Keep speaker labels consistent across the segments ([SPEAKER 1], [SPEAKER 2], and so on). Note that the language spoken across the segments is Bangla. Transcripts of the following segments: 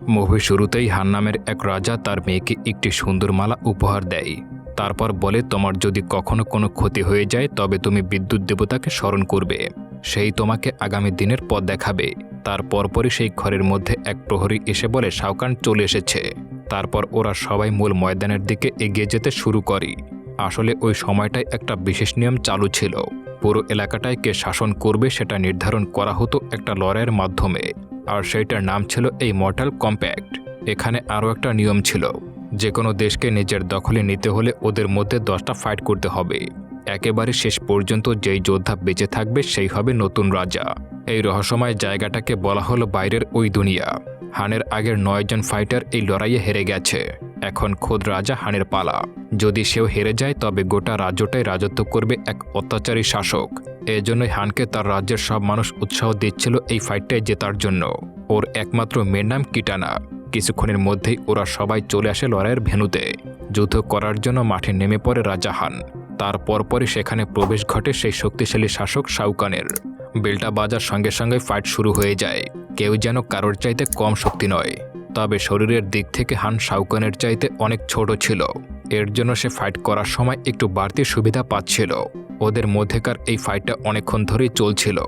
[SPEAKER 1] মুভি শুরুতেই হান নামের এক রাজা তার মেয়েকে একটি সুন্দর মালা উপহার দেয়। তারপর বলে, তোমার যদি কখনো কোনো ক্ষতি হয়ে যায় তবে তুমি বিদ্যুৎ দেবতাকে স্মরণ করবে, সেই তোমাকে আগামী দিনের পথ দেখাবে। তার পরপরই সেই ঘরের মধ্যে এক প্রহরী এসে বলে, শাওকান চলে এসেছে। তারপর ওরা সবাই মূল ময়দানের দিকে এগিয়ে যেতে শুরু করে। আসলে ওই সময়টায় একটা বিশেষ নিয়ম চালু ছিল। পুরো এলাকাটায় কে শাসন করবে সেটা নির্ধারণ করা হতো একটা লড়াইয়ের মাধ্যমে, আর সেইটার নাম ছিল এই মর্টাল কম্প্যাক্ট। এখানে আরও একটা নিয়ম ছিল, যে কোনো দেশকে নিজের দখলে নিতে হলে ওদের মধ্যে 10টা ফাইট করতে হবে। একেবারে শেষ পর্যন্ত যেই যোদ্ধা বেঁচে থাকবে সেই হবে নতুন রাজা। এই রহস্যময় জায়গাটাকে বলা হলো বাইরের ওই দুনিয়া। হানের আগের 9 জন ফাইটার এই লড়াইয়ে হেরে গেছে। এখন খোদ রাজা হানের পালা। যদি সেও হেরে যায় তবে গোটা রাজ্যটাই রাজত্ব করবে এক অত্যাচারী শাসক। এজন্যই হানকে তার রাজ্যের সব মানুষ উৎসাহ দিচ্ছিল এই ফাইটটায় জেতার জন্য। ওর একমাত্র মেয়ের নাম কিটানা। কিছুক্ষণের মধ্যেই ওরা সবাই চলে আসে লড়াইয়ের ভেন্যুতে। যুদ্ধ করার জন্য মাঠে নেমে পড়ে রাজা হান। তার পরপরই সেখানে প্রবেশ ঘটে সেই শক্তিশালী শাসক শাওকানের। বেলটা বাজার সঙ্গে সঙ্গে ফাইট শুরু হয়ে যায়। কেউ যেন কারোর চাইতে কম শক্তি নয়, তবে শরীরের দিক থেকে হান শাওকানের চাইতে অনেক ছোট ছিল। এর জন্য সে ফাইট করার সময় একটু বাড়তি সুবিধা পাচ্ছিল। ওদের মধ্যেকার এই ফাইটটা অনেকক্ষণ ধরেই চলছিল।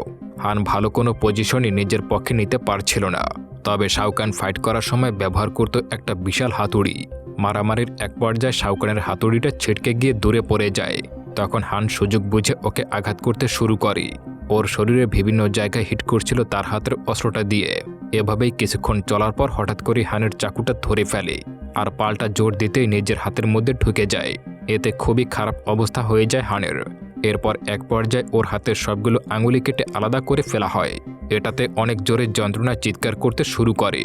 [SPEAKER 1] হান ভালো কোনো পজিশনই নিজের পক্ষে নিতে পারছিল না, তবে শাওকান ফাইট করার সময় ব্যবহার করত একটা বিশাল হাতুড়ি। মারামারির এক পর্যায়ে শাওকানের হাতুড়িটা ছিটকে গিয়ে দূরে পড়ে যায়। তখন হান সুযোগ বুঝে ওকে আঘাত করতে শুরু করে। ওর শরীরে বিভিন্ন জায়গায় হিট করছিল তার হাতের অস্ত্রটা দিয়ে। এভাবেই কিছুক্ষণ চলার পর হঠাৎ করে হানের চাকুটা ধরে ফেলে, আর পাল্টা জোর দিতেই নিজের হাতের মধ্যে ঢুকে যায়। এতে খুবই খারাপ অবস্থা হয়ে যায় হানের। এরপর এক পর্যায়ে ওর হাতের সবগুলো আঙুলি কেটে আলাদা করে ফেলা হয়। এটাতে অনেক জোরে যন্ত্রণা চিৎকার করতে শুরু করে।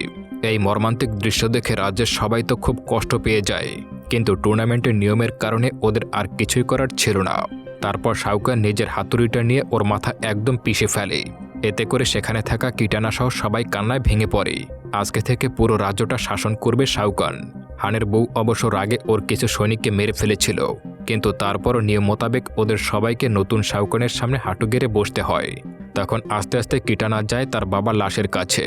[SPEAKER 1] এই মর্মান্তিক দৃশ্য দেখে রাজ্যের সবাই তো খুব কষ্ট পেয়ে যায়, কিন্তু টুর্নামেন্টের নিয়মের কারণে ওদের আর কিছুই করার ছিল না। তারপর শাওকান নিজের হাতুড়িটা নিয়ে ওর মাথা একদম পিষে ফেলে। এতে করে সেখানে থাকা কিটানা সহ সবাই কান্নায় ভেঙে পড়ে। আজকে থেকে পুরো রাজ্যটা শাসন করবে শাওকান। হানের বউ অবশ্য রাগে ওর কিছু সৈনিককে মেরে ফেলেছিল, কিন্তু তারপরও নিয়ম মোতাবেক ওদের সবাইকে নতুন শাওকানের সামনে হাঁটু গেড়ে বসতে হয়। তখন আস্তে আস্তে কিটানা যায় তার বাবার লাশের কাছে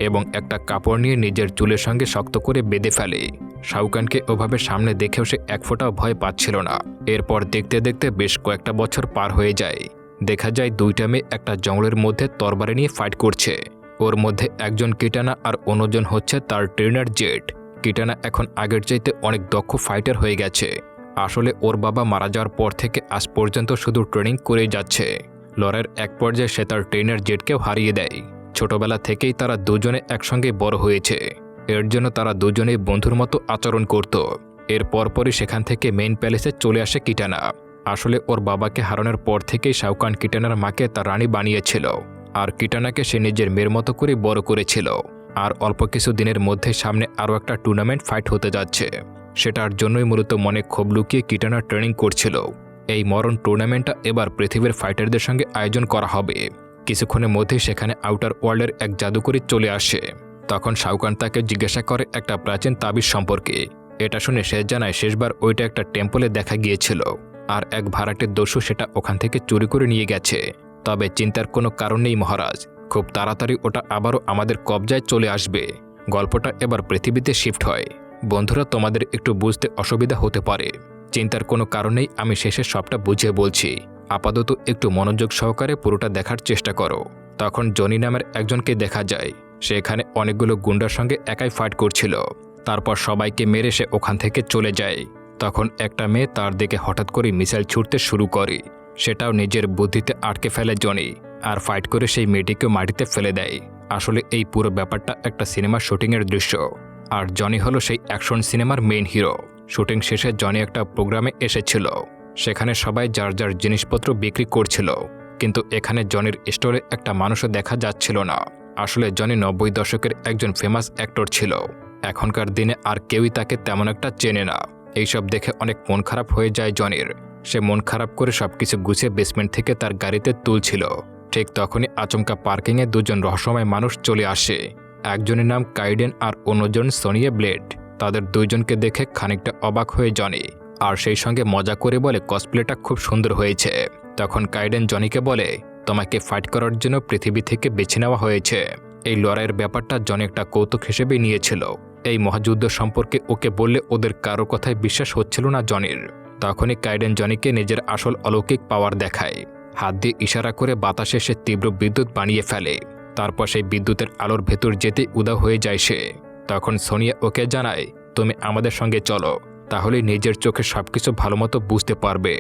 [SPEAKER 1] এবং একটা কাপড় নিয়ে নিজের চুলের সঙ্গে শক্ত করে বেঁধে ফেলে। শাওকানকে ওভাবে সামনে দেখেও সে এক ফোঁটাও ভয় পাচ্ছিল না। এরপর দেখতে দেখতে বেশ কয়েকটা বছর পার হয়ে যায়। দেখা যায় দুইটা মেয়ে একটা জঙ্গলের মধ্যে তরবারি নিয়ে ফাইট করছে। ওর মধ্যে একজন কিটানা আর অন্যজন হচ্ছে তার ট্রেনার জেট। কিটানা এখন আগের চাইতে অনেক দক্ষ ফাইটার হয়ে গেছে। আসলে ওর বাবা মারা যাওয়ার পর থেকে আজ পর্যন্ত শুধু ট্রেনিং করেই যাচ্ছে। লড়াইয়ের এক পর্যায়ে সে তার ট্রেনার জেটকেও হারিয়ে দেয়। ছোটবেলা থেকেই তারা দুজনে একসঙ্গে বড় হয়েছে। এর জন্য তারা দুজনেই বন্ধুর মতো আচরণ করত। এর পরপরই সেখান থেকে মেইন প্যালেসে চলে আসে কিটানা। আসলে ওর বাবাকে হারানোর পর থেকেই শাওকান কিটানার মাকে তার রানী বানিয়েছিল, আর কিটানাকে সে নিজের মেয়ের মতো করে বড় করেছিল। আর অল্প কিছু দিনের মধ্যে সামনে আরও একটা টুর্নামেন্ট ফাইট হতে যাচ্ছে। সেটার জন্যই মূলত মনে ক্ষোভ লুকিয়ে কিটানা ট্রেনিং করছিল। এই মরণ টুর্নামেন্টটা এবার পৃথিবীর ফাইটারদের সঙ্গে আয়োজন করা হবে। কিছুক্ষণের মধ্যেই সেখানে আউটার ওয়ার্ল্ডের এক জাদুকরী চলে আসে। তখন শাওকান তাকে জিজ্ঞাসা করে একটা প্রাচীন তাবিজ সম্পর্কে। এটা শুনে সে জানায় শেষবার ওইটা একটা টেম্পলে দেখা গিয়েছিল, আর এক ভাড়াটের দস্যু সেটা ওখান থেকে চুরি করে নিয়ে গেছে। তবে চিন্তার কোনো কারণ নেই মহারাজ, খুব তাড়াতাড়ি ওটা আবারও আমাদের কবজায় চলে আসবে। গল্পটা এবার পৃথিবীতে শিফট হয়। বন্ধুরা, তোমাদের একটু বুঝতে অসুবিধা হতে পারে, চিন্তার কোনো কারণেই আমি শেষে সবটা বুঝিয়ে বলছি। আপাতত একটু মনোযোগ সহকারে পুরোটা দেখার চেষ্টা করো। তখন জনি নামের একজনকে দেখা যায়। সে এখানে অনেকগুলো গুন্ডার সঙ্গে একাই ফাইট করছিল। তারপর সবাইকে মেরে সে ওখান থেকে চলে যায়। তখন একটা মেয়ে তার দিকে হঠাৎ করে মিসাইল ছুটতে শুরু করে। সেটাও নিজের বুদ্ধিতে আটকে ফেলে জনি, আর ফাইট করে সেই মেয়েটিকে মাটিতে ফেলে দেয়। আসলে এই পুরো ব্যাপারটা একটা সিনেমার শুটিংয়ের দৃশ্য, আর জনি হলো সেই অ্যাকশন সিনেমার মেইন হিরো। শুটিং শেষে জনি একটা প্রোগ্রামে এসেছিল। সেখানে সবাই যার যার জিনিসপত্র বিক্রি করছিল, কিন্তু এখানে জনির স্টোরে একটা মানুষও দেখা যাচ্ছিল না। আসলে জনি 90 দশকের একজন ফেমাস অ্যাক্টর ছিল। এখনকার দিনে আর কেউই তাকে তেমন একটা চেনে না। এইসব দেখে অনেক মন খারাপ হয়ে যায় জনির। সে মন খারাপ করে সবকিছু গুছিয়ে বেসমেন্ট থেকে তার গাড়িতে তুলছিল। ঠিক তখনই আচমকা পার্কিংয়ে দুজন রহস্যময় মানুষ চলে আসে। একজনের নাম কাইডেন আর অন্যজন সোনিয়া ব্লেড। তাদের দুইজনকে দেখে খানিকটা অবাক হয়ে জনি, আর সেই সঙ্গে মজা করে বলে কসপ্লেটা খুব সুন্দর হয়েছে। তখন কাইডেন জনিকে বলে, তোমাকে ফাইট করার জন্য পৃথিবী থেকে বেছে নেওয়া হয়েছে। এই লড়াইয়ের ব্যাপারটা জনি একটা কৌতুক হিসেবে নিয়েছিল। এই মহাযুদ্ধ সম্পর্কে ওকে বললে ওদের কারো কথায় বিশ্বাস হচ্ছিল না জনির। তখনই কাইডেন জনিকে নিজের আসল অলৌকিক পাওয়ার দেখায়। হাত দিয়ে ইশারা করে বাতাসে সে তীব্র বিদ্যুৎ বানিয়ে ফেলে। তারপর সেই বিদ্যুতের আলোর ভেতর যেতে উধাও হয়ে যায় সে। তখন সোনিয়া ওকে জানায়, তুমি আমাদের সঙ্গে চলো, তাহলে নিজের চোখে সবকিছু ভালোমতো বুঝতে পারবে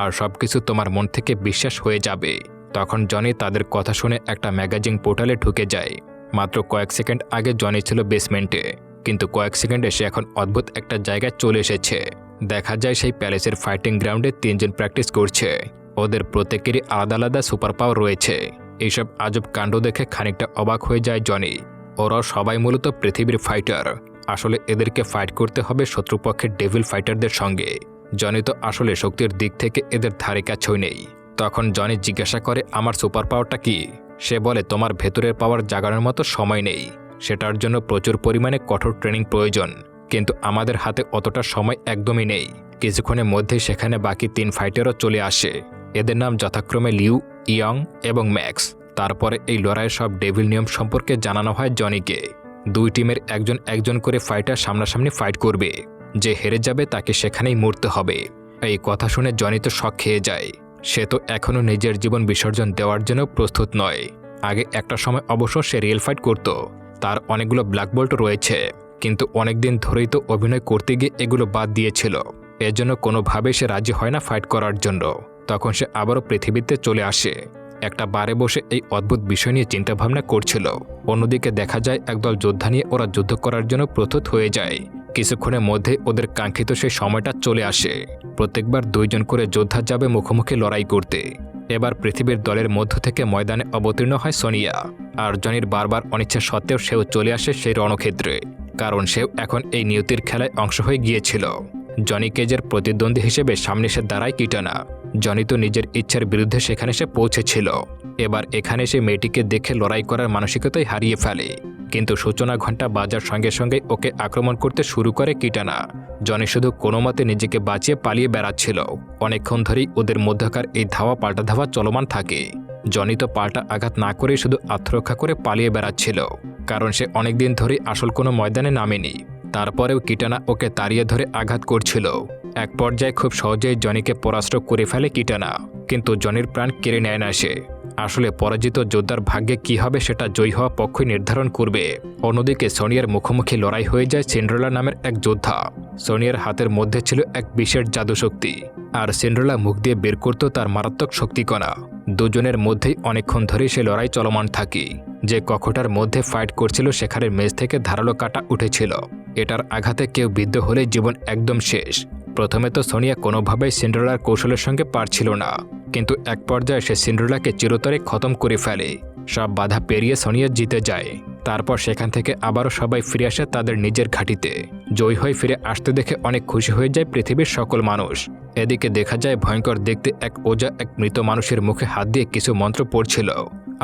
[SPEAKER 1] আর সবকিছু তোমার মন থেকে বিশ্বাস হয়ে যাবে। তখন জনি তাদের কথা শুনে একটা ম্যাগাজিন পোর্টালে ঢুকে যায়। মাত্র কয়েক সেকেন্ড আগে জনি ছিল বেসমেন্টে, কিন্তু কয়েক সেকেন্ডে সে এখন অদ্ভুত একটা জায়গায় চলে এসেছে। দেখা যায় সেই প্যালেসের ফাইটিং গ্রাউন্ডে 3 জন প্র্যাকটিস করছে। ওদের প্রত্যেকেরই আলাদা আলাদা সুপার পাওয়ার রয়েছে। এইসব আজব কাণ্ড দেখে খানিকটা অবাক হয়ে যায় জনি। ওরাও সবাই মূলত পৃথিবীর ফাইটার। আসলে এদেরকে ফাইট করতে হবে শত্রুপক্ষের ডেভিল ফাইটারদের সঙ্গে। জনি তো আসলে শক্তির দিক থেকে এদের ধারে কাছেও নেই। তখন জনি জিজ্ঞাসা করে, আমার সুপার পাওয়ারটা কি? সে বলে, তোমার ভেতরের পাওয়ার জাগানোর মতো সময় নেই। সেটার জন্য প্রচুর পরিমাণে কঠোর ট্রেনিং প্রয়োজন, কিন্তু আমাদের হাতে অতটা সময় একদমই নেই। কিছুক্ষণের মধ্যেই সেখানে বাকি 3 ফাইটারও চলে আসে। এদের নাম যথাক্রমে লিউ, ইয়ং এবং ম্যাক্স। তারপরে এই লড়াইয়ের সব ডেভিল নিয়ম সম্পর্কে জানানো হয় জনিকে। 2 টিমের একজন একজন করে ফাইটার সামনাসামনি ফাইট করবে। যে হেরে যাবে তাকে সেখানেই মরতে হবে। এই কথা শুনে জনি তো শক খেয়ে যায়। সে তো এখনও নিজের জীবন বিসর্জন দেওয়ার জন্য প্রস্তুত নয়। আগে একটা সময় অবশ্য সে রিয়েল ফাইট করত। তার অনেকগুলো ব্ল্যাক বেল্ট রয়েছে, কিন্তু অনেকদিন ধরেই তো অভিনয় করতে গিয়ে এগুলো বাদ দিয়েছিল। এজন্য কোনোভাবেই সে রাজি হয় না ফাইট করার জন্য। তখন সে আবারও পৃথিবীতে চলে আসে। একটা বারে বসে এই অদ্ভুত বিষয় নিয়ে চিন্তাভাবনা করছিল। অন্যদিকে দেখা যায় একদল যোদ্ধা নিয়ে ওরা যুদ্ধ করার জন্য প্রস্তুত হয়ে যায়। কিছুক্ষণের মধ্যে ওদের কাঙ্ক্ষিত সেই সময়টা চলে আসে। প্রত্যেকবার 2 জন করে যোদ্ধা যাবে মুখোমুখি লড়াই করতে। এবার পৃথিবীর দলের মধ্য থেকে ময়দানে অবতীর্ণ হয় সোনিয়া। আর জনির বারবার অনিচ্ছা সত্ত্বেও সেও চলে আসে সেই রণক্ষেত্রে, কারণ সেও এখন এই নিয়তির খেলায় অংশ হয়ে গিয়েছিল। জনি কেজের প্রতিদ্বন্দ্বী হিসেবে সামনে এসে দাঁড়ায় কিটানা। জনি তো নিজের ইচ্ছার বিরুদ্ধে সেখানে সে পৌঁছেছিল। এবার এখানে সে মেয়েটিকে দেখে লড়াই করার মানসিকতাই হারিয়ে ফেলে। কিন্তু সূচনা ঘণ্টা বাজার সঙ্গে সঙ্গে ওকে আক্রমণ করতে শুরু করে কিটানা। জনি শুধু কোনো মতে নিজেকে বাঁচিয়ে পালিয়ে বেড়াচ্ছিল। অনেকক্ষণ ধরেই ওদের মধ্যকার এই ধাওয়া পাল্টা ধাওয়া চলমান থাকে। জনি তো পাল্টা আঘাত না করেই শুধু আত্মরক্ষা করে পালিয়ে বেড়াচ্ছিল, কারণ সে অনেকদিন ধরেই আসল কোনো ময়দানে নামেনি। তারপরেও কিটানা ওকে তাড়িয়ে ধরে আঘাত করছিল। এক পর্যায়ে খুব সহজেই জনিকে পরাস্ত করে ফেলে কিটানা, কিন্তু জনির প্রাণ কেড়ে নেয় না সে। আসলে পরাজিত যোদ্ধার ভাগ্যে কি হবে সেটা জয়ী হওয়া পক্ষই নির্ধারণ করবে। অন্যদিকে সোনিয়ার মুখোমুখি লড়াই হয়ে যায় সিন্ড্রেলা নামের এক যোদ্ধা। সোনিয়ার হাতের মধ্যে ছিল এক বিশেষ জাদুশক্তি, আর সিন্ড্রেলা মুখ দিয়ে বের করত তার মারাত্মক শক্তিকণা। দুজনের মধ্যেই অনেকক্ষণ ধরেই সে লড়াই চলমান থাকে। যে কক্ষটার মধ্যে ফাইট করছিল সেখানের মেঝ থেকে ধারালো কাটা উঠেছিল। এটার আঘাতে কেউ বিদ্ধ হলে জীবন একদম শেষ। প্রথমে তো সোনিয়া কোনোভাবেই সিন্ড্রেলার কৌশলের সঙ্গে পারছিল না, কিন্তু এক পর্যায়ে সে সিন্ড্রেলাকে চিরতরে খতম করে ফেলে। সব বাধা পেরিয়ে সোনিয়া জিতে যায়। তারপর সেখান থেকে আবারও সবাই ফিরে আসে তাদের নিজের ঘাঁটিতে। জয়ী হয়ে ফিরে আসতে দেখে অনেক খুশি হয়ে যায় পৃথিবীর সকল মানুষ। এদিকে দেখা যায় ভয়ঙ্কর দেখতে এক ওজা এক মৃত মানুষের মুখে হাত দিয়ে কিছু মন্ত্র পড়ছিল,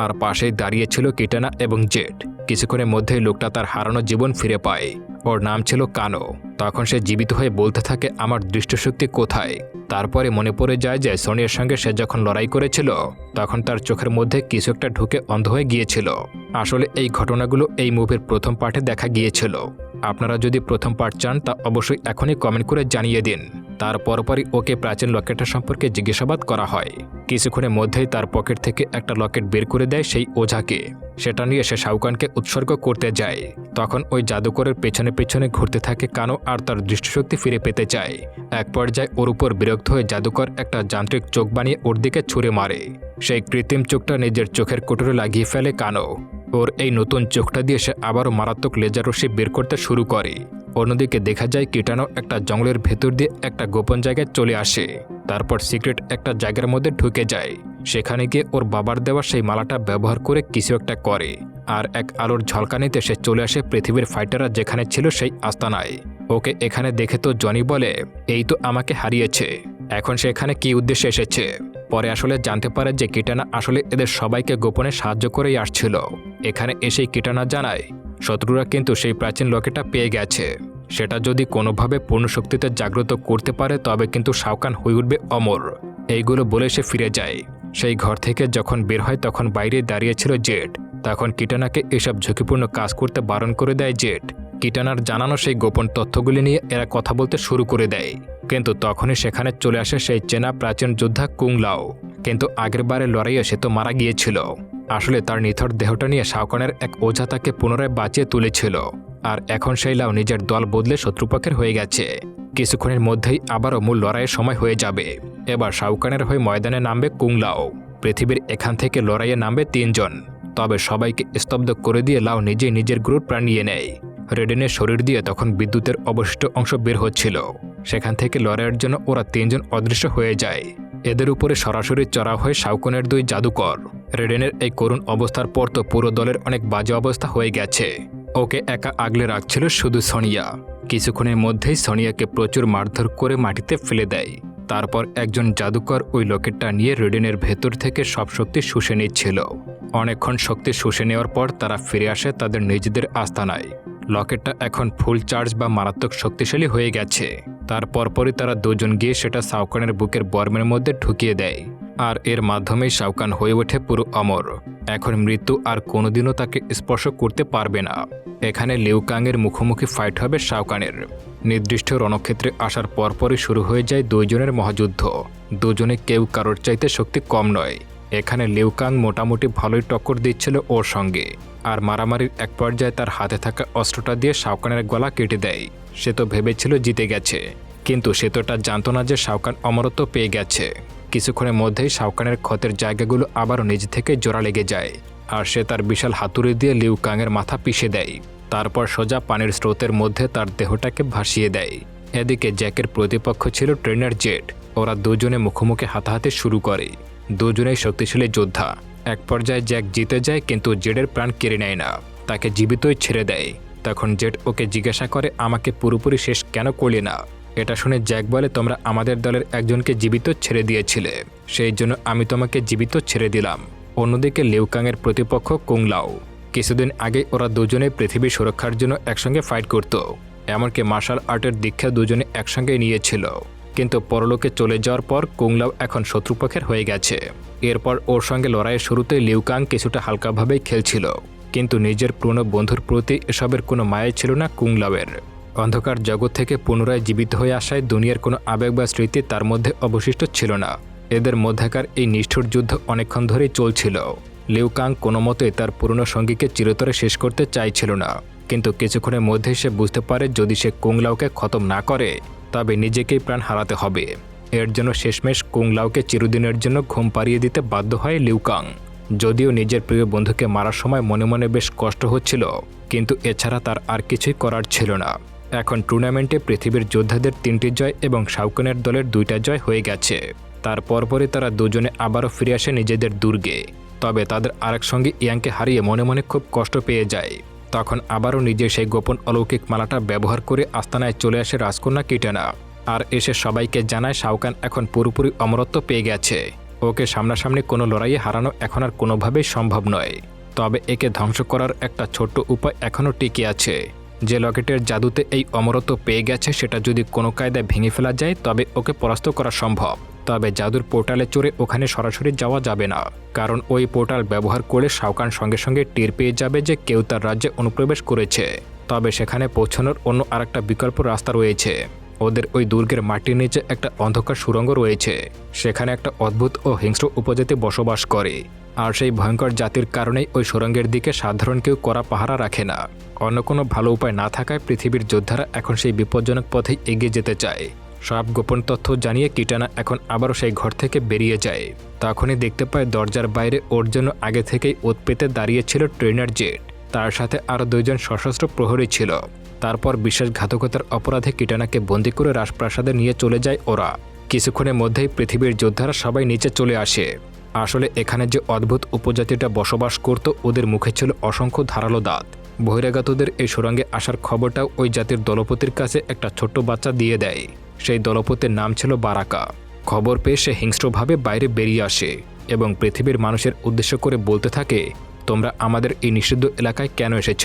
[SPEAKER 1] আর পাশেই দাঁড়িয়েছিল কিটানা এবং জেট। কিছুক্ষণের মধ্যেই লোকটা তার হারানো জীবন ফিরে পায়। ওর নাম ছিল কানো। তখন সে জীবিত হয়ে বলতে থাকে, আমার দৃষ্টিশক্তি কোথায়? তারপরে মনে পড়ে যায় যে সোনিয়ার সঙ্গে সে যখন লড়াই করেছিল তখন তার চোখের মধ্যে কিছু একটা ঢুকে অন্ধ হয়ে গিয়েছিল। আসলে এই ঘটনাগুলো এই মুভির প্রথম পার্টে দেখা গিয়েছিল। আপনারা যদি প্রথম পার্ট চান তা অবশ্যই এখনই কমেন্ট করে জানিয়ে দিন। তার পরপরই ওকে প্রাচীন লকেটটা সম্পর্কে জিজ্ঞাসাবাদ করা হয়। কিছুক্ষণের মধ্যেই তার পকেট থেকে একটা লকেট বের করে দেয় সেই ওঝাকে। সেটা নিয়ে সে শাওকানকে উৎসর্গ করতে যায়। তখন ওই জাদুকরের পেছনে পেছনে ঘুরতে থাকে কানো, আর তার দৃষ্টিশক্তি ফিরে পেতে চায়। এক পর্যায়ে ওর উপর বিরক্ত হয়ে জাদুকর একটা যান্ত্রিক চোখ বানিয়ে ওর দিকে ছুঁড়ে মারে। সেই কৃত্রিম চোখটা নিজের চোখের কোটরে লাগিয়ে ফেলে কানো। ওর এই নতুন চোখটা দিয়ে সে আবারও মারাত্মক লেজার রশ্মি বের করতে শুরু করে। অন্যদিকে দেখা যায় কিটানো একটা জঙ্গলের ভেতর দিয়ে একটা গোপন জায়গায় চলে আসে। তারপর সিক্রেট একটা জায়গার মধ্যে ঢুকে যায়। সেখানে গিয়ে ওর বাবার দেওয়া সেই মালাটা ব্যবহার করে কিছু একটা করে, আর এক আলোর ঝলকানিতে সে চলে আসে পৃথিবীর ফাইটাররা যেখানে ছিল সেই আস্তানায়। ওকে এখানে দেখে তো জনি বলে, এই তো আমাকে হারিয়েছে, এখন সে এখানে কি উদ্দেশ্যে এসেছে। পরে আসলে জানতে পারে যে কিটানা আসলে এদের সবাইকে গোপনে সাহায্য করেই আসছিল। এখানে এসেই কিটানা জানায় শত্রুরা কিন্তু সেই প্রাচীন লকেটটা পেয়ে গেছে। সেটা যদি কোনোভাবে পূর্ণ শক্তিতে জাগ্রত করতে পারে তবে কিন্তু শাওকান হয়ে উঠবে অমর। এইগুলো বলে সে ফিরে যায়। সেই ঘর থেকে যখন বের হয় তখন বাইরে দাঁড়িয়েছিল জেট। তখন কিটানাকে এসব ঝুঁকিপূর্ণ কাজ করতে বারণ করে দেয় জেট। কিটানার জানানো সেই গোপন তথ্যগুলি নিয়ে এরা কথা বলতে শুরু করে দেয়, কিন্তু তখনই সেখানে চলে আসে সেই চেনা প্রাচীন যোদ্ধা কুং লাও। কিন্তু আগেরবারে লড়াইয়ে সে তো মারা গিয়েছিল। আসলে তার নিথর দেহটা নিয়ে শাওকানের এক ওঝা তাকে পুনরায় বাঁচিয়ে তুলেছিল, আর এখন সেই লাও নিজের দল বদলে শত্রুপক্ষের হয়ে গেছে। কিছুক্ষণের মধ্যেই আবারও মূল লড়াইয়ের সময় হয়ে যাবে। এবার শাওকানের হয়ে ময়দানে নামবে কুং লাও। পৃথিবীর এখান থেকে লড়াইয়ে নামবে 3 জন, তবে সবাইকে স্তব্ধ করে দিয়ে লাও নিজেই নিজের গ্রুপ প্রাণ নিয়ে নেয়। রেডেনের শরীর দিয়ে তখন বিদ্যুতের অবশিষ্ট অংশ বের হচ্ছিল। সেখান থেকে লড়াইয়ের জন্য ওরা 3 জন অদৃশ্য হয়ে যায়। এদের উপরে সরাসরি চড়া হয়ে শাওকানের 2 জাদুকর। রেডেনের এই করুণ অবস্থার পর তো পুরো দলের অনেক বাজে অবস্থা হয়ে গেছে। ওকে একা আগলে রাখছিল শুধু সোনিয়া। কিছুক্ষণের মধ্যেই সোনিয়াকে প্রচুর মারধর করে মাটিতে ফেলে দেয়। তারপর একজন জাদুকর ওই লকেটটা নিয়ে রেডেনের ভেতর থেকে সব শক্তি শুষে নিচ্ছিল। অনেকক্ষণ শক্তি শুষে নেওয়ার পর তারা ফিরে আসে তাদের নিজেদের আস্তানায়। লকেটটা এখন ফুল চার্জ বা মারাত্মক শক্তিশালী হয়ে গেছে। তার পরপরই তারা 2 জন গিয়ে সেটা শাওকানের বুকের বর্মের মধ্যে ঢুকিয়ে দেয়, আর এর মাধ্যমেই শাওকান হয়ে ওঠে পুরো অমর। এখন মৃত্যু আর কোনোদিনও তাকে স্পর্শ করতে পারবে না। এখানে লিউকাংয়ের মুখোমুখি ফাইট হবে শাওকানের। নির্দিষ্ট রণক্ষেত্রে আসার পরপরই শুরু হয়ে যায় 2 জনের মহাযুদ্ধ। দুজনে কেউ কারোর চাইতে শক্তি কম নয়। এখানে লিউকাং মোটামুটি ভালোই টক্কর দিচ্ছিল ওর সঙ্গে, আর মারামারির এক পর্যায়ে তার হাতে থাকা অস্ত্রটা দিয়ে শাওকানের গলা কেটে দেয়। সে তো ভেবেছিল জিতে গেছে, কিন্তু সে তো এটা জানতো না যে শাওকান অমরত্ব পেয়ে গেছে। কিছুক্ষণের মধ্যেই শাওকানের ক্ষতের জায়গাগুলো আবারও নিজ থেকে জোড়া লেগে যায়, আর সে তার বিশাল হাতুড়ি দিয়ে লিউকাংয়ের মাথা পিষে দেয়। তারপর সোজা পানির স্রোতের মধ্যে তার দেহটাকে ভাসিয়ে দেয়। এদিকে জ্যাকের প্রতিপক্ষ ছিল ট্রেনার জেট। ওরা 2 জনে মুখোমুখি হাতাহাতি শুরু করে। 2 জনেই শক্তিশালী যোদ্ধা। এক পর্যায়ে জ্যাক জিতে যায়, কিন্তু জেডের প্রাণ কেড়ে নেয় না, তাকে জীবিতই ছেড়ে দেয়। তখন জেড ওকে জিজ্ঞাসা করে, আমাকে পুরোপুরি শেষ কেন করলি না? এটা শুনে জ্যাক বলে, তোমরা আমাদের দলের একজনকে জীবিত ছেড়ে দিয়েছিলে, সেই জন্য আমি তোমাকে জীবিত ছেড়ে দিলাম। অন্যদিকে লিউকাংয়ের প্রতিপক্ষ কুং লাও। কিছুদিন আগে ওরা 2 জনে পৃথিবীর সুরক্ষার জন্য একসঙ্গে ফাইট করত। এমনকি মার্শাল আর্টের দীক্ষা 2 জনে একসঙ্গে নিয়েছিল। কিন্তু পরলোকে চলে যাওয়ার পর কুং লাও এখন শত্রুপক্ষের হয়ে গেছে। এরপর ওর সঙ্গে লড়াইয়ের শুরুতে লিউকাং কিছুটা হালকাভাবেই খেলছিল, কিন্তু নিজের পুরনো বন্ধুর প্রতি এসবের কোনো মায়া ছিল না কুং লাওয়ের। অন্ধকার জগৎ থেকে পুনরায় জীবিত হয়ে আসায় দুনিয়ার কোনো আবেগ বা স্মৃতি তার মধ্যে অবশিষ্ট ছিল না। এদের মধ্যেকার এই নিষ্ঠুর যুদ্ধ অনেকক্ষণ ধরেই চলছিল। লিউকাং কোনো মতেই তার পুরনো সঙ্গীকে চিরতরে শেষ করতে চাইছিল না, কিন্তু কিছুক্ষণের মধ্যেই সে বুঝতে পারে যদি সে কুং লাওকে খতম না করে তবে নিজেকেই প্রাণ হারাতে হবে। এর জন্য শেষমেশ কুং লাওকে চিরদিনের জন্য ঘুম পাড়িয়ে দিতে বাধ্য হয় লিউকাং। যদিও নিজের প্রিয় বন্ধুকে মারার সময় মনে মনে বেশ কষ্ট হচ্ছিল, কিন্তু এছাড়া তার আর কিছুই করার ছিল না। এখন টুর্নামেন্টে পৃথিবীর যোদ্ধাদের 3টি জয় এবং শাওকানের দলের 2টা জয় হয়ে গেছে। তার পরপরই তারা 2 জনে আবারও ফিরে আসে নিজেদের দুর্গে। তবে তাদের আরেক সঙ্গে ইয়াংকে হারিয়ে মনে মনে খুব কষ্ট পেয়ে যায়। তখন আবারও নিজের সেই গোপন অলৌকিক মালাটা ব্যবহার করে আস্তানায় চলে আসে রাজকন্যা কিটানা, আর এসে সবাইকে জানায় শাওকান এখন পুরোপুরি অমরত্ব পেয়ে গেছে। ওকে সামনাসামনি কোনো লড়াইয়ে হারানো এখন আর কোনোভাবেই সম্ভব নয়। তবে একে ধ্বংস করার একটা ছোট্ট উপায় এখনও টিকে আছে। যে লকেটের জাদুতে এই অমরত্ব পেয়ে গেছে সেটা যদি কোনো কায়দায় ভেঙে ফেলা যায় তবে ওকে পরাস্ত করা সম্ভব। তবে জাদুর পোর্টালে চড়ে ওখানে সরাসরি যাওয়া যাবে না, কারণ ওই পোর্টাল ব্যবহার করলে শাওকান সঙ্গে সঙ্গে টের পেয়ে যাবে যে কেউ তার রাজ্যে অনুপ্রবেশ করেছে। তবে সেখানে পৌঁছানোর অন্য আরেকটা বিকল্প রাস্তা রয়েছে। ওদের ওই দুর্গের মাটির নিচে একটা অন্ধকার সুড়ঙ্গ রয়েছে। সেখানে একটা অদ্ভুত ও হিংস্র উপজাতি বসবাস করে, আর সেই ভয়ঙ্কর জাতির কারণেই ওই সুড়ঙ্গের দিকে সাধারণ কেউ কড়া পাহারা রাখে না। অন্য কোনো ভালো উপায় না থাকায় পৃথিবীর যোদ্ধারা এখন সেই বিপজ্জনক পথেই এগিয়ে যেতে চায়। সব গোপন তথ্য জানিয়ে কিটানা এখন আবারও সেই ঘর থেকে বেরিয়ে যায়। তখনই দেখতে পায় দরজার বাইরে ওর জন্য আগে থেকেই ওত পেতে দাঁড়িয়েছিল ট্রেনার জেট। তার সাথে আরও 2 জন সশস্ত্র প্রহরী ছিল। তারপর বিশ্বাসঘাতকতার অপরাধে কিটানাকে বন্দি করে রাজপ্রাসাদে নিয়ে চলে যায় ওরা। কিছুক্ষণের মধ্যেই পৃথিবীর যোদ্ধারা সবাই নিচে চলে আসে। আসলে এখানে যে অদ্ভুত উপজাতিটা বসবাস করত ওদের মুখে ছিল অসংখ্য ধারালো দাঁত। বহিরাগতদের এই সুড়ঙ্গে আসার খবরটাও ওই জাতির দলপতির কাছে একটা ছোট্ট বাচ্চা দিয়ে দেয়। সেই দলপতির নাম ছিল বারাকা। খবর পেয়ে সে হিংস্রভাবে বাইরে বেরিয়ে আসে এবং পৃথিবীর মানুষের উদ্দেশ্য করে বলতে থাকে, তোমরা আমাদের এই নিষিদ্ধ এলাকায় কেন এসেছ?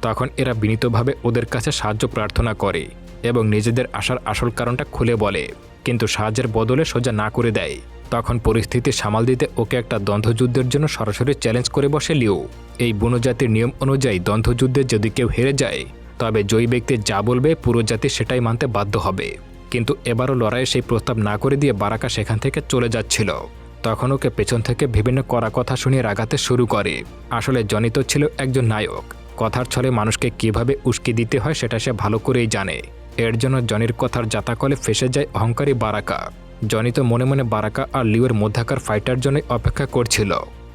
[SPEAKER 1] তখন এরা বিনীতভাবে ওদের কাছে সাহায্য প্রার্থনা করে এবং নিজেদের আসার আসল কারণটা খুলে বলে, কিন্তু সাহায্যের বদলে সোজা না করে দেয়। তখন পরিস্থিতি সামাল দিতে ওকে একটা দ্বন্দ্বযুদ্ধের জন্য সরাসরি চ্যালেঞ্জ করে বসে লিউ। এই বুনো জাতির নিয়ম অনুযায়ী দ্বন্দ্বযুদ্ধে যদি কেউ হেরে যায় তবে জয়ী ব্যক্তি যা বলবে পুরো জাতি সেটাই মানতে বাধ্য হবে। কিন্তু এবারও লড়াইয়ে সেই প্রস্তাব না করে দিয়ে বারাকা সেখান থেকে চলে যাচ্ছিল। তখন ওকে পেছন থেকে বিভিন্ন কড়া কথা শুনিয়ে রাগাতে শুরু করে। আসলে জনি তো ছিল একজন নায়ক, কথার ছলে মানুষকে কিভাবে উস্কে দিতে হয় সেটা সে ভালো করেই জানে। এর জন্য জনির কথার জাতাকলে ফেসে যায় অহংকারী বারাকা। জনি তো মনে মনে বারাকা আর লিউয়ের মধ্যাকার ফাইটার জন্য অপেক্ষা করছিল।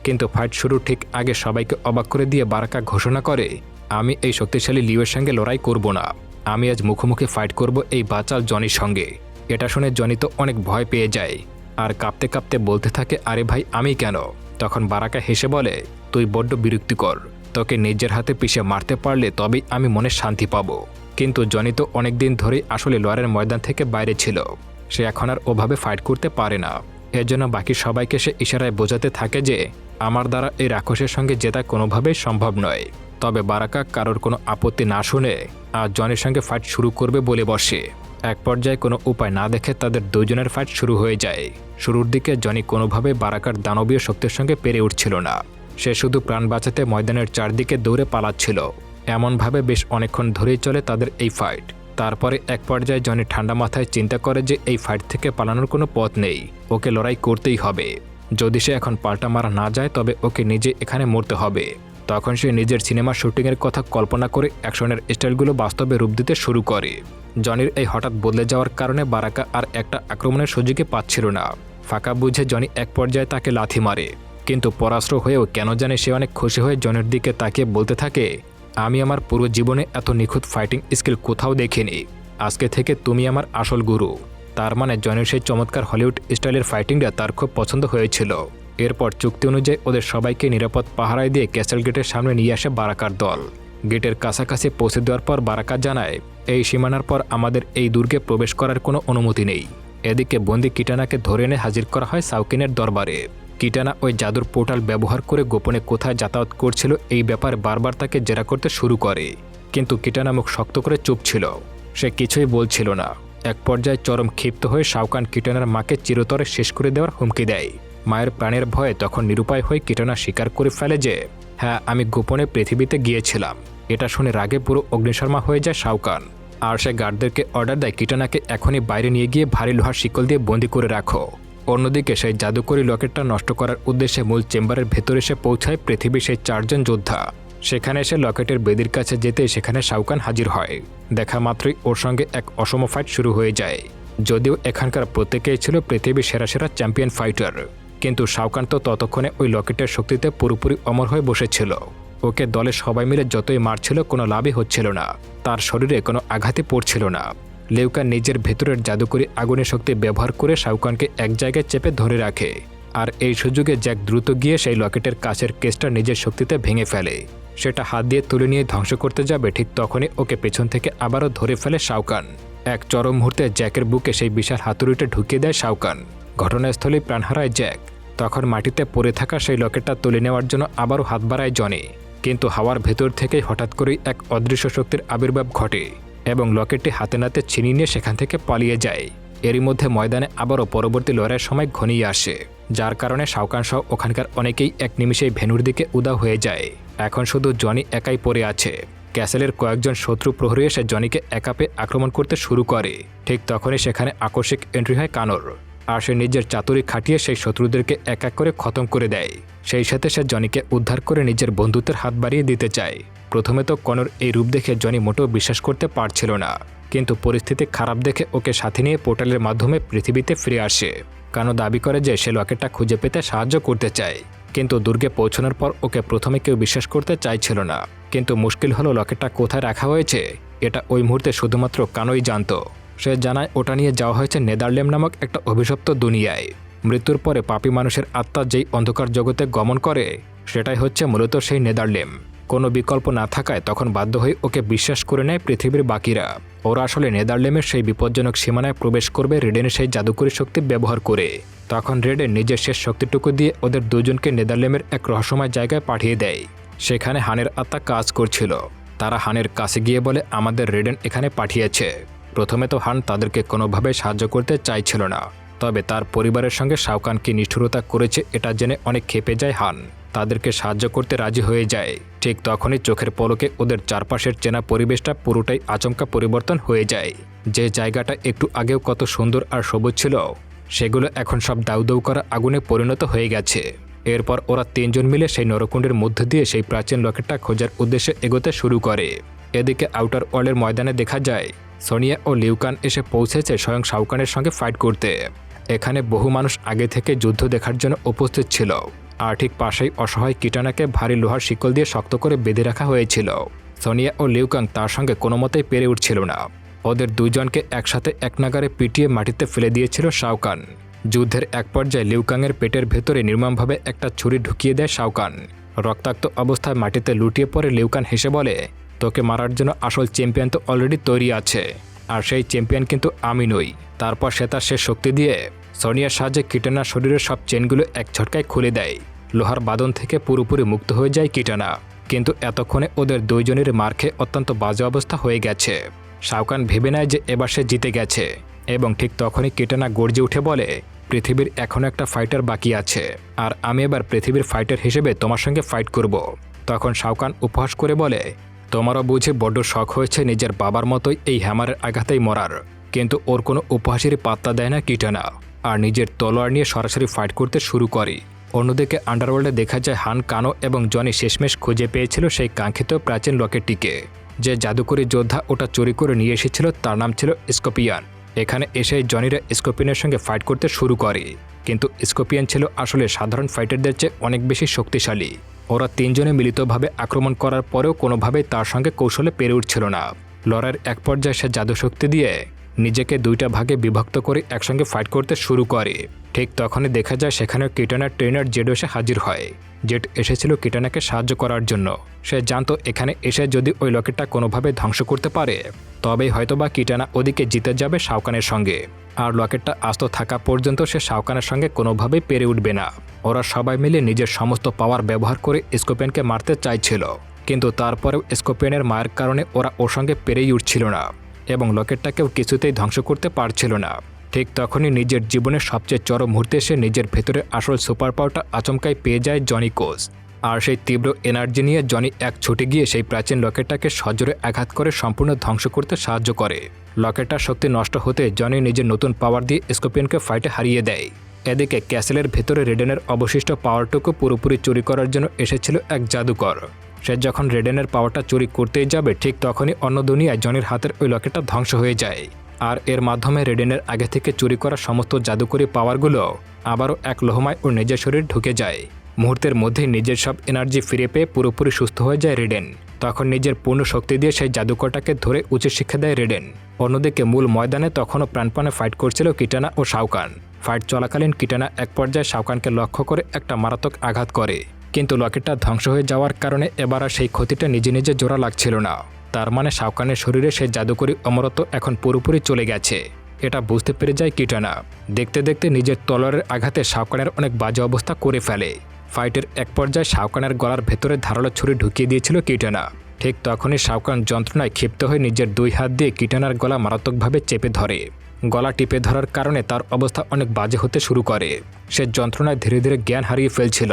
[SPEAKER 1] কিন্তু ফাইট শুরু ঠিক আগে সবাইকে অবাক করে দিয়ে বারাকা ঘোষণা করে, আমি এই শক্তিশালী লিউয়ের সঙ্গে লড়াই করব না, আমি আজ মুখোমুখি ফাইট করব এই বাচাল জনির সঙ্গে। এটা শুনে জনি তো অনেক ভয় পেয়ে যায় আর কাঁপতে কাঁপতে বলতে থাকে, আরে ভাই আমি কেন? তখন বারাকা হেসে বলে, তুই বড্ড বিরক্তিকর, তোকে নিজের হাতে পিষে মারতে পারলে তবেই আমি মনে শান্তি পাবো। কিন্তু জনি তো অনেকদিন ধরেই আসলে লড়াইয়ের ময়দান থেকে বাইরে ছিল, সে এখন আর ওভাবে ফাইট করতে পারে না। এর জন্য বাকি সবাইকে সে ইশারায় বোঝাতে থাকে যে আমার দ্বারা এই রাক্ষসের সঙ্গে জেতা কোনোভাবেই সম্ভব নয়। তবে বারাকা কারোর কোনো আপত্তি না শুনে আর জনির সঙ্গে ফাইট শুরু করবে বলে বসে। এক পর্যায়ে কোনো উপায় না দেখে তাদের দুজনের ফাইট শুরু হয়ে যায়। শুরুর দিকে জনি কোনোভাবে বারাকার দানবীয় শক্তির সঙ্গে পেরে উঠছিল না, সে শুধু প্রাণ বাঁচাতে ময়দানের চারদিকে দৌড়ে পালাচ্ছিল। এমনভাবে বেশ অনেকক্ষণ ধরেই চলে তাদের এই ফাইট। তারপরে এক পর্যায়ে জনি ঠান্ডা মাথায় চিন্তা করে যে এই ফাইট থেকে পালানোর কোনো পথ নেই, ওকে লড়াই করতেই হবে। যদি সে এখন পাল্টা মারা না যায় তবে ওকে নিজে এখানে মরতে হবে। তখন সে নিজের সিনেমার শুটিংয়ের কথা কল্পনা করে অ্যাকশনের স্টাইলগুলো বাস্তবে রূপ দিতে শুরু করে। জনির এই হঠাৎ বদলে যাওয়ার কারণে বারাকা আর একটা আক্রমণের সুযোগই পাচ্ছিল না। ফাঁকা বুঝে জনি এক পর্যায়ে তাকে লাথি মারে, কিন্তু পরাস্ত হয়েও কেন জানে সে অনেক খুশি হয়ে জনির দিকে তাকিয়ে বলতে থাকে, আমি আমার পুরো জীবনে এত নিখুঁত ফাইটিং স্কিল কোথাও দেখিনি, আজকে থেকে তুমি আমার আসল গুরু। তার মানে জনির সেই চমৎকার হলিউড স্টাইলের ফাইটিংটা তার খুব পছন্দ হয়েছিল। এরপর চুক্তি অনুযায়ী ওদের সবাইকে নিরাপদ পাহারায় দিয়ে ক্যাসেল গেটের সামনে নিয়ে আসে বারাকার দল। গেটের কাছাকাছি পৌঁছে দেওয়ার পর বারাকা জানায়, এই সীমানার পর আমাদের এই দুর্গে প্রবেশ করার কোনো অনুমতি নেই। এদিকে বন্দি কিটানাকে ধরে এনে হাজির করা হয় সাউকিনের দরবারে। কিটানা ওই জাদুর পোর্টাল ব্যবহার করে গোপনে কোথায় যাতায়াত করছিল এই ব্যাপারে বারবার তাকে জেরা করতে শুরু করে, কিন্তু কিটানা মুখ শক্ত করে চুপ ছিল, সে কিছুই বলছিল না। এক পর্যায়ে চরম ক্ষিপ্ত হয়ে শাওকান কিটানার মাকে চিরতরে শেষ করে দেওয়ার হুমকি দেয়। মায়ের প্রাণের ভয়ে তখন নিরুপায় হয়ে কিটানা স্বীকার করে ফেলে যে হ্যাঁ আমি গোপনে পৃথিবীতে গিয়েছিলাম। এটা শুনে রাগে পুরো অগ্নিশর্মা হয়ে যায় শাওকান, আর সে গার্ডদেরকে অর্ডার দেয় কিটানাকে এখনই বাইরে নিয়ে গিয়ে ভারী লোহার শিকল দিয়ে বন্দি করে রাখো। অন্যদিকে সেই জাদুকরী লকেটটা নষ্ট করার উদ্দেশ্যে মূল চেম্বারের ভেতরে এসে পৌঁছায় পৃথিবীর সেই চারজন যোদ্ধা। সেখানে এসে লকেটের বেদির কাছে যেতেই সেখানে শাওকান হাজির হয়। দেখা মাত্রই ওর সঙ্গে এক অসম ফাইট শুরু হয়ে যায়। যদিও এখানকার প্রত্যেকেই ছিল পৃথিবীর সেরা সেরা চ্যাম্পিয়ন ফাইটার, কিন্তু শাওকান তো ততক্ষণে ওই লকেটের শক্তিতে পুরোপুরি অমর হয়ে বসেছিল। ওকে দলে সবাই মিলে যতই মারছিল কোনো লাভই হচ্ছিল না, তার শরীরে কোনো আঘাতই পড়ছিল না। লেউকান নিজের ভেতরের জাদুকরী আগুনের শক্তি ব্যবহার করে শাওকানকে এক জায়গায় চেপে ধরে রাখে, আর এই সুযোগে জ্যাক দ্রুত গিয়ে সেই লকেটের কাছের কেসটা নিজের শক্তিতে ভেঙে ফেলে। সেটা হাত দিয়ে তুলে নিয়ে ধ্বংস করতে যাবে, ঠিক তখনই ওকে পেছন থেকে আবারও ধরে ফেলে শাওকান। এক চরম মুহূর্তে জ্যাকের বুকে সেই বিশাল হাতুড়িটা ঢুকিয়ে দেয় শাওকান। ঘটনাস্থলেই প্রাণ হারায় জ্যাক। তখন মাটিতে পড়ে থাকা সেই লকেটটা তুলে নেওয়ার জন্য আবারও হাত বাড়ায় জনি, কিন্তু হাওয়ার ভেতর থেকেই হঠাৎ করেই এক অদৃশ্য শক্তির আবির্ভাব ঘটে এবং লকেটটি হাতে নাতে ছিনিয়ে নিয়ে সেখান থেকে পালিয়ে যায়। এরই মধ্যে ময়দানে আবারও পরবর্তী লড়াইয়ের সময় ঘনিয়ে আসে, যার কারণে শাওকান সহ ওখানকার অনেকেই এক নিমিষেই ভেন্যুর দিকে উধাও হয়ে যায়। এখন শুধু জনি একাই পড়ে আছে। ক্যাসেলের কয়েকজন শত্রু প্রহরী এসে জনিকে একা পেয়ে আক্রমণ করতে শুরু করে। ঠিক তখনই সেখানে আকস্মিক এন্ট্রি হয় কানোর, আর সে নিজের চাতুরি খাটিয়ে সেই শত্রুদেরকে এক এক করে খতম করে দেয়। সেই সাথে সে জনিকে উদ্ধার করে নিজের বন্ধুত্বের হাত বাড়িয়ে দিতে চায়। প্রথমে তো কনোর এই রূপ দেখে জনি মোটেও বিশ্বাস করতে পারছিল না, কিন্তু পরিস্থিতি খারাপ দেখে ওকে সাথে নিয়ে পোর্টালের মাধ্যমে পৃথিবীতে ফিরে আসে। কানো দাবি করে যে সে লকেটটা খুঁজে পেতে সাহায্য করতে চায়, কিন্তু দুর্গে পৌঁছানোর পর ওকে প্রথমে কেউ বিশ্বাস করতে চাইছিল না। কিন্তু মুশকিল হলো লকেটটা কোথায় রাখা হয়েছে এটা ওই মুহূর্তে শুধুমাত্র কানোই জানত। সে জানায় ওটা নিয়ে যাওয়া হয়েছে নেদারল্যাম নামক একটা অভিশপ্ত দুনিয়ায়। মৃত্যুর পরে পাপী মানুষের আত্মা যেই অন্ধকার জগতে গমন করে সেটাই হচ্ছে মূলত সেই নেদারল্যাম। কোনো বিকল্প না থাকায় তখন বাধ্য হয়ে ওকে বিশ্বাস করে নেয় পৃথিবীর বাকিরা। ওরা আসলে নেদারল্যামের সেই বিপজ্জনক সীমানায় প্রবেশ করবে রেডেনের সেই জাদুকরী শক্তি ব্যবহার করে। তখন রেডেন নিজের শেষ শক্তিটুকু দিয়ে ওদের দুজনকে নেদারল্যামের এক রহস্যময় জায়গায় পাঠিয়ে দেয়। সেখানে হানের আত্মা কাজ করছিল। তারা হানের কাছে গিয়ে বলে আমাদের রেডেন এখানে পাঠিয়েছে। প্রথমে তো হান তাদেরকে কোনোভাবে সাহায্য করতে চাইছিল না, তবে তার পরিবারের সঙ্গে শাওকান কি নিষ্ঠুরতা করেছে এটা জেনে অনেক ক্ষেপে যায় হান। তাদেরকে সাহায্য করতে রাজি হয়ে যায়। ঠিক তখনই চোখের পলকে ওদের চারপাশের চেনা পরিবেশটা পুরোটাই আচমকা পরিবর্তন হয়ে যায়। যে জায়গাটা একটু আগেও কত সুন্দর আর সবুজ ছিল, সেগুলো এখন সব দাউ দাউ করা আগুনে পরিণত হয়ে গেছে। এরপর ওরা তিনজন মিলে সেই নরকুণ্ডের মধ্যে দিয়ে সেই প্রাচীন লকেটটা খোঁজার উদ্দেশ্যে এগোতে শুরু করে। এদিকে আউটার ওয়ার্ল্ডের ময়দানে দেখা যায় সোনিয়া ও লিউকান এসে পৌঁছেছে স্বয়ং শাওকানের সঙ্গে ফাইট করতে। এখানে বহু মানুষ আগে থেকে যুদ্ধ দেখার জন্য উপস্থিত ছিল, আর ঠিক পাশেই অসহায় কিটানাকে ভারী লোহার শিকল দিয়ে শক্ত করে বেঁধে রাখা হয়েছিল। সোনিয়া ও লিউকাং তার সঙ্গে কোনো মতেই পেরে উঠছিল না। ওদের দুইজনকে একসাথে এক নাগারে পিটিয়ে মাটিতে ফেলে দিয়েছিল শাওকান। যুদ্ধের এক পর্যায়ে লিউকাংয়ের পেটের ভেতরে নির্মমভাবে একটা ছুরি ঢুকিয়ে দেয় শাওকান। রক্তাক্ত অবস্থায় মাটিতে লুটিয়ে পড়ে লিউকান হেসে বলে, তোকে মারার জন্য আসল চ্যাম্পিয়ন তো অলরেডি তৈরি আছে, আর সেই চ্যাম্পিয়ন কিন্তু আমি নই। তারপর সে তার শেষ শক্তি দিয়ে সোনিয়ার সাহায্যে কিটানার শরীরের সব চেনগুলো এক ঝটকায় খুলে দেয়। লোহার বাঁধন থেকে পুরোপুরি মুক্ত হয়ে যায় কিটানা। কিন্তু এতক্ষণে ওদের দুইজনের মার খেয়ে অত্যন্ত বাজে অবস্থা হয়ে গেছে। শাওকান ভেবে নেয় যে এবার সে জিতে গেছে, এবং ঠিক তখনই কিটানা গর্জে উঠে বলে, পৃথিবীর এখনও একটা ফাইটার বাকি আছে, আর আমি এবার পৃথিবীর ফাইটার হিসেবে তোমার সঙ্গে ফাইট করব। তখন শাওকান উপহাস করে বলে, তোমারও বুঝে বড্ড শখ হয়েছে নিজের বাবার মতোই এই হ্যামারের আঘাতেই মরার। কিন্তু ওর কোনো উপহাসেরই পাত্তা দেয় না কিটানা, আর নিজের তলোয়ার নিয়ে সরাসরি ফাইট করতে শুরু করে। অন্যদিকে আন্ডারওয়ার্ল্ডে দেখা যায় হান, কানো এবং জনি শেষমেশ খুঁজে পেয়েছিল সেই কাঙ্ক্ষিত প্রাচীন লকেটটিকে। যে জাদুকরী যোদ্ধা ওটা চুরি করে নিয়ে এসেছিল তার নাম ছিল স্কপিয়ান। এখানে এসে জনিরা স্কপিয়ানের সঙ্গে ফাইট করতে শুরু করে, কিন্তু স্কপিয়ান ছিল আসলে সাধারণ ফাইটারদের চেয়ে অনেক বেশি শক্তিশালী। ওরা তিনজনে মিলিতভাবে আক্রমণ করার পরেও কোনোভাবেই তার সঙ্গে কৌশলে পেরে উঠছিল না। লড়াইয়ের এক পর্যায়ে সে জাদুশক্তি দিয়ে নিজেকে দুইটা ভাগে বিভক্ত করে একসঙ্গে ফাইট করতে শুরু করে। ঠিক তখনই দেখা যায় সেখানে কিটানার ট্রেনার জেড এসে হাজির হয়। জেড এসেছিল কিটানাকে সাহায্য করার জন্য। সে জানতো এখানে এসে যদি ওই লকেটটা কোনোভাবে ধ্বংস করতে পারে তবেই হয়তোবা কিটানা ওদিকে জিতে যাবে শাওকানের সঙ্গে, আর লকেটটা আস্ত থাকা পর্যন্ত সে শাওকানের সঙ্গে কোনোভাবেই পেরে উঠবে না। ওরা সবাই মিলে নিজের সমস্ত পাওয়ার ব্যবহার করে স্কোপিয়ানকে মারতে চাইছিল, কিন্তু তারপরেও স্কোপিয়ানের মায়ের কারণে ওরা ওর সঙ্গে পেরেই উঠছিল না, এবং লকেটটাকেও কিছুতেই ধ্বংস করতে পারছিল না। ঠিক তখনই নিজের জীবনের সবচেয়ে চরম মুহূর্তে এসে নিজের ভেতরে আসল সুপার পাওয়ারটা আচমকাই পেয়ে যায় জনি কোজ। আর সেই তীব্র এনার্জি নিয়ে জনি এক ছুটে গিয়ে সেই প্রাচীন লকেটটাকে সজোরে আঘাত করে সম্পূর্ণ ধ্বংস করতে সাহায্য করে। লকেটটার শক্তি নষ্ট হতে জনি নিজের নতুন পাওয়ার দিয়ে স্কোপিয়ানকে ফাইটে হারিয়ে দেয়। এদিকে ক্যাসেলের ভেতরে রেডেনের অবশিষ্ট পাওয়ারটুকু পুরোপুরি চুরি করার জন্য এসেছিল এক জাদুকর। সে যখন রেডেনের পাওয়ারটা চুরি করতেই যাবে ঠিক তখনই অন্য দুনিয়ায় জনির হাতের ওই লকেটটা ধ্বংস হয়ে যায়, আর এর মাধ্যমে রেডেনের আগে থেকে চুরি করা সমস্ত জাদুকরী পাওয়ারগুলো আবারও এক লোহমায় ওর নিজের শরীর ঢুকে যায়। মুহূর্তের মধ্যেই নিজের সব এনার্জি ফিরে পেয়ে পুরোপুরি সুস্থ হয়ে যায় রেডেন। তখন নিজের পূর্ণ শক্তি দিয়ে সেই জাদুকরটাকে ধরে উচিত শিক্ষা দেয় রেডেন। অন্যদিকে মূল ময়দানে তখনও প্রাণপণে ফাইট করছিল কিটানা ও শাওকান। ফাইট চলাকালীন কিটানা এক পর্যায়ে শাওকানকে লক্ষ্য করে একটা মারাত্মক আঘাত করে, কিন্তু লকেটটা ধ্বংস হয়ে যাওয়ার কারণে এবার আর সেই ক্ষতিটা নিজে নিজে জোড়া লাগছিল না। তার মানে শাওকানের শরীরে সেই জাদুকরী অমরত্ব এখন পুরোপুরি চলে গেছে। এটা বুঝতে পেরে যায় কিটানা। দেখতে দেখতে নিজের তলোয়ারের আঘাতে শাওকানের অনেক বাজে অবস্থা করে ফেলে। ফাইটের এক পর্যায়ে শাওকানের গলার ভেতরে ধারালো ছুরি ঢুকিয়ে দিয়েছিল কিটানা। ঠিক তখনই শাওকান যন্ত্রণায় ক্ষিপ্ত হয়ে নিজের দুই হাত দিয়ে কিটানার গলা মারাত্মকভাবে চেপে ধরে। গলা টিপে ধরার কারণে তার অবস্থা অনেক বাজে হতে শুরু করে। সে যন্ত্রণায় ধীরে ধীরে জ্ঞান হারিয়ে ফেলছিল,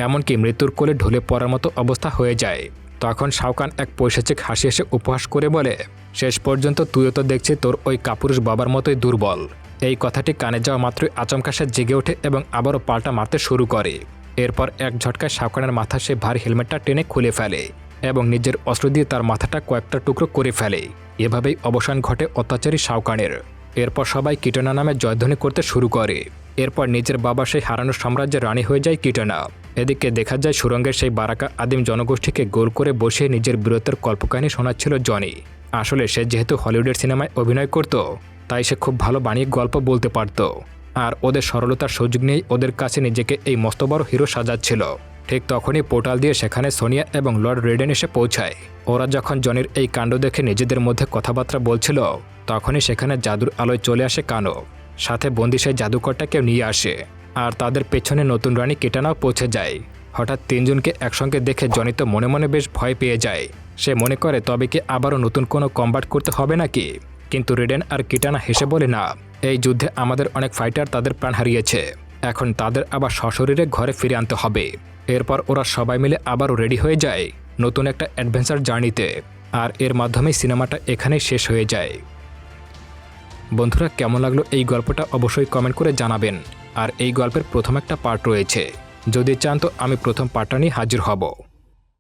[SPEAKER 1] এমনকি মৃত্যুর কোলে ঢলে পড়ার মতো অবস্থা হয়ে যায়। তখন শাওকান এক পৈশাচিক হাসি এসে উপহাস করে বলে, শেষ পর্যন্ত তুইও তো দেখছি তোর ওই কাপুরুষ বাবার মতোই দুর্বল। এই কথাটি কানে যাওয়া মাত্রই আচমকা সে জেগে ওঠে এবং আবারও পাল্টা মারতে শুরু করে। এরপর এক ঝটকায় শাওকানের মাথা সে ভারী হেলমেটটা টেনে খুলে ফেলে এবং নিজের অস্ত্র দিয়ে তার মাথাটা কয়েকটা টুকরো করে ফেলে। এভাবেই অবসান ঘটে অত্যাচারী শাওকানের। এরপর সবাই কিটানা নামে জয়ধ্বনি করতে শুরু করে। এরপর নিজের বাবা সেই হারানো সাম্রাজ্যের রানী হয়ে যায় কিটানা। এদিকে দেখা যায় সুরঙ্গের সেই বারাকা আদিম জনগোষ্ঠীকে গোল করে বসে নিজের বীরত্বের কল্পকাহিনী শোনাচ্ছিল জনি। আসলে সে যেহেতু হলিউডের সিনেমায় অভিনয় করত, তাই সে খুব ভালো বানিয়ে গল্প বলতে পারত, আর ওদের সরলতার সুযোগ নিয়েই ওদের কাছে নিজেকে এই মস্ত বড় হিরো সাজাচ্ছিল। ঠিক তখনই পোর্টাল দিয়ে সেখানে সোনিয়া এবং লর্ড রেডেন এসে পৌঁছায়। ওরা যখন জনির এই কাণ্ড দেখে নিজেদের মধ্যে কথাবার্তা বলছিল, তখনই সেখানে জাদুর আলোয় চলে আসে কানো। সাথে বন্দি সেই জাদুকরটাকেও নিয়ে আসে, আর তাদের পেছনে নতুন রানী কিটানাও পৌঁছে যায়। হঠাৎ তিনজনকে একসঙ্গে দেখে জনি তো মনে মনে বেশ ভয় পেয়ে যায়। সে মনে করে তবে কি আবারও নতুন কোনো কম্বাট করতে হবে নাকি, কিন্তু রেডেন আর কিটানা হেসে বলে, না, এই যুদ্ধে আমাদের অনেক ফাইটার তাদের প্রাণ হারিয়েছে। এখন তাদের আবার সশরীরে ঘরে ফিরে আনতে হবে। এরপর ওরা সবাই মিলে আবারও রেডি হয়ে যায় নতুন একটা অ্যাডভেঞ্চার জার্নিতে। আর এর মাধ্যমেই সিনেমাটা এখানেই শেষ হয়ে যায়। বন্ধুরা, কেমন লাগলো এই গল্পটা অবশ্যই কমেন্ট করে জানাবেন। আর এই গল্পের প্রথম একটা পার্ট রয়েছে, যদি চান তো আমি প্রথম পার্টটা নিয়ে হাজির হব।